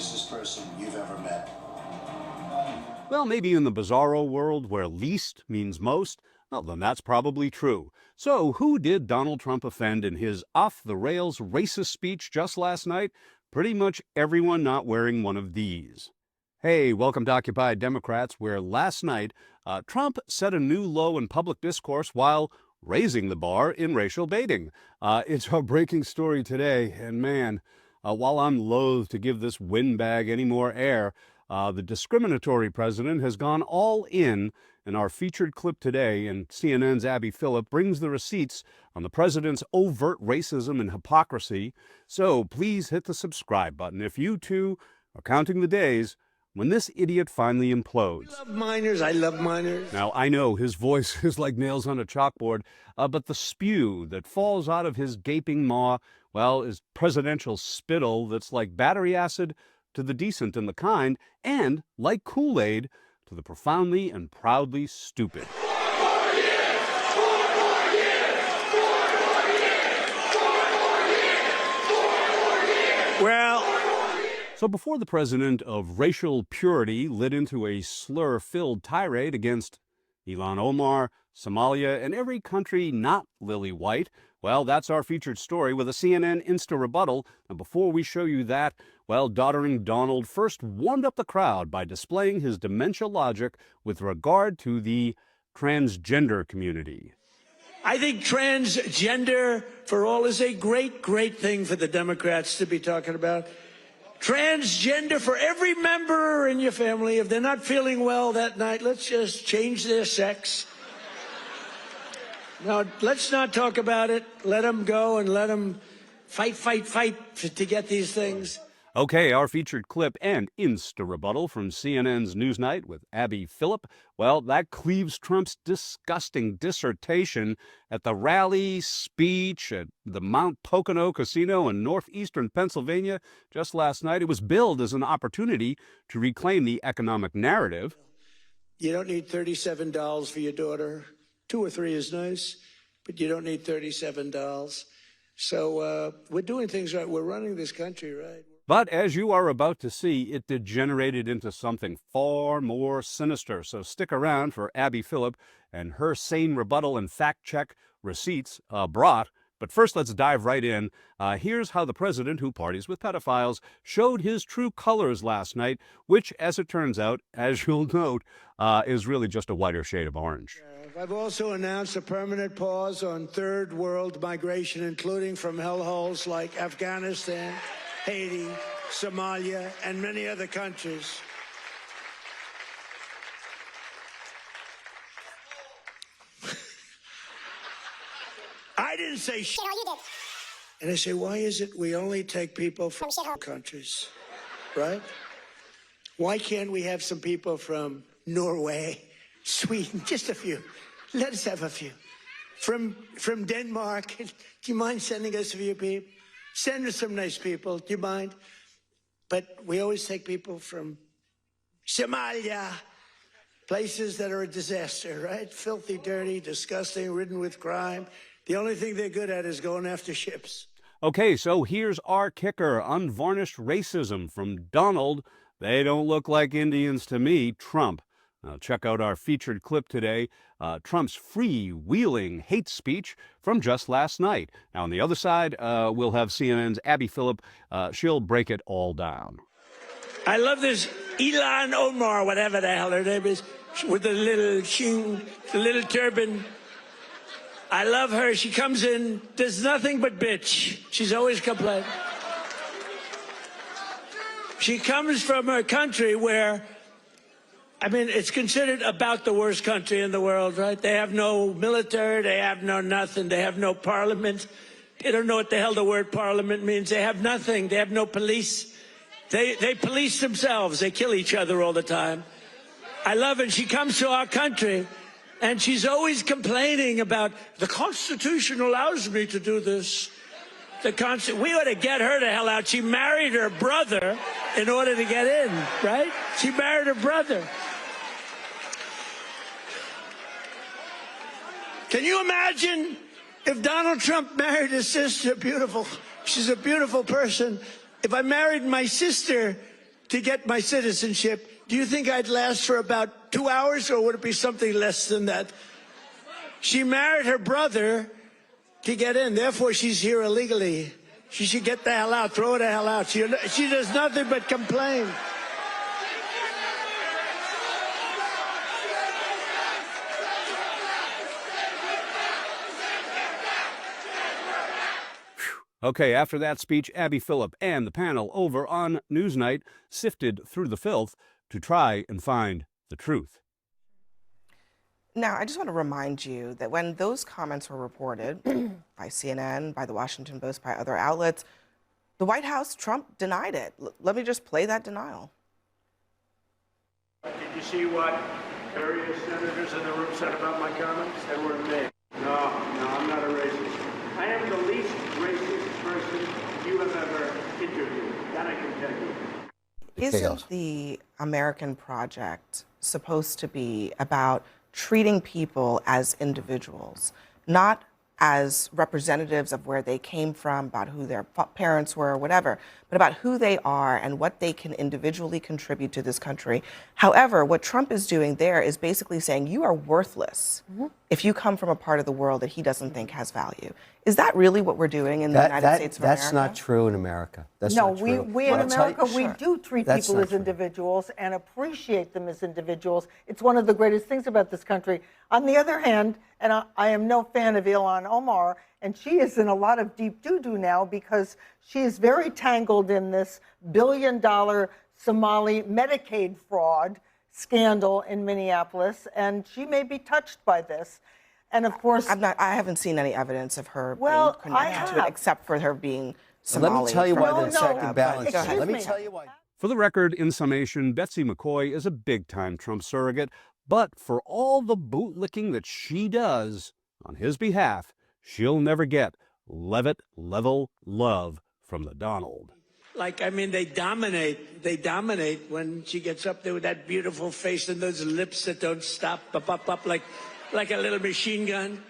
racist person you've ever met? Well, maybe in the bizarro world where least means most, well, then that's probably true. So, who did Donald Trump offend in his off-the-rails racist speech just last night? Pretty much everyone not wearing one of these. Hey, welcome to Occupied Democrats, where last night Trump set a new low in public discourse while raising the bar in racial baiting. It's our breaking story today, and man, while I'm loath to give this windbag any more air, the discriminatory president has gone all in our featured clip today, and CNN's Abby Phillip brings the receipts on the president's overt racism and hypocrisy. So please hit the subscribe button if you too are counting the days when this idiot finally implodes. I love minors. I love minors. Now, I know his voice is like nails on a chalkboard, but the spew that falls out of his gaping maw, well, is presidential spittle that's like battery acid to the decent and the kind, and like Kool-Aid to the profoundly and proudly stupid. Well, so before the president of racial purity lit into a slur-filled tirade against Ilhan Omar, Somalia, and every country not lily white, well, that's our featured story with a CNN Insta rebuttal. And before we show you that, well, doddering Donald first warmed up the crowd by displaying his dementia logic with regard to the transgender community. I think transgender for all is a great, great thing for the Democrats to be talking about. Transgender for every member in your family. If they're not feeling well that night, let's just change their sex. Now, let's not talk about it. Let them go and let them fight to get these things. Okay, our featured clip and Insta rebuttal from CNN's Newsnight with Abby Phillip. Well, that cleaves Trump's disgusting dissertation at the rally speech at the Mount Pocono Casino in northeastern Pennsylvania just last night. It was billed as an opportunity to reclaim the economic narrative. You don't need $37 for your daughter. 2 or 3 is nice, but you don't need $37. So we're doing things right. We're running this country right. But as you are about to see, it degenerated into something far more sinister. So stick around for Abby Phillip and her sane rebuttal and fact-check receipts brought. But first, let's dive right in. Here's how the president, who parties with pedophiles, showed his true colors last night, which, as it turns out, as you'll note, is really just a whiter shade of orange. I've also announced a permanent pause on third world migration, including from hellholes like Afghanistan, Haiti, Somalia, and many other countries. I didn't say shit. You did. And I say, why is it we only take people from shithole countries, right? Why can't we have some people from Norway, Sweden, just a few? Let us have a few. From Denmark, do you mind sending us a few people? Send us some nice people, do you mind? But we always take people from Somalia, places that are a disaster, right? Filthy, dirty, disgusting, ridden with crime. The only thing they're good at is going after ships. Okay, so here's our kicker, unvarnished racism from Donald. They don't look like Indians to me, Trump. Now check out our featured clip today, Trump's freewheeling hate speech from just last night. Now on the other side, we'll have CNN's Abby Phillip. She'll break it all down. I love this Ilhan Omar, whatever the hell her name is, with the little turban. I love her. She comes in, does nothing but bitch. She's always complaining. She comes from a country where, I mean, it's considered about the worst country in the world, right? They have no military, they have no nothing, they have no parliament. They don't know what the hell the word parliament means. They have nothing, they have no police. They police themselves, they kill each other all the time. I love it. She comes to our country, and she's always complaining about, the Constitution allows me to do this. We ought to get her the hell out. She married her brother in order to get in, right? She married her brother. Can you imagine if Donald Trump married his sister? Beautiful. She's a beautiful person. If I married my sister, to get my citizenship, do you think I'd last for about 2 hours, or would it be something less than that? She married her brother to get in. Therefore, she's here illegally. She should get the hell out. Throw her the hell out. She does nothing but complain. Okay, after that speech, Abby Phillip and the panel over on Newsnight sifted through the filth to try and find the truth. Now, I just want to remind you that when those comments were reported by CNN, by the Washington Post, by other outlets, the White House, Trump denied it. Let me just play that denial. Did you see what various senators in the room said about my comments? They were made. No, I'm not a racist. I am the least racist person you have ever interviewed. That I can tell you. Isn't the American project supposed to be about treating people as individuals, not as representatives of where they came from, about who their parents were, or whatever, but about who they are and what they can individually contribute to this country? However, what Trump is doing there is basically saying you are worthless if you come from a part of the world that he doesn't think has value. Is that really what we're doing in the United States of America? That's not true in America. That's no, not true. we in America, we do treat That's people not as true. individuals and appreciate them as individuals. It's one of the greatest things about this country. On the other hand, and I am no fan of Ilhan Omar, and she is in a lot of deep doo-doo now because she is very tangled in this billion-dollar Somali Medicaid fraud scandal in Minneapolis, and she may be touched by this. And of course, I haven't seen any evidence of her being I connected to it, have. except for her being Somali. Let me tell you why from the check and balance. Go ahead. Let me tell you why. For the record, in summation, Betsy McCoy is a big-time Trump surrogate, but for all the bootlicking that she does on his behalf, she'll never get Levitt-level love from the Donald. Like, I mean, they dominate. They dominate when she gets up there with that beautiful face and those lips that don't stop, up, like a little machine gun.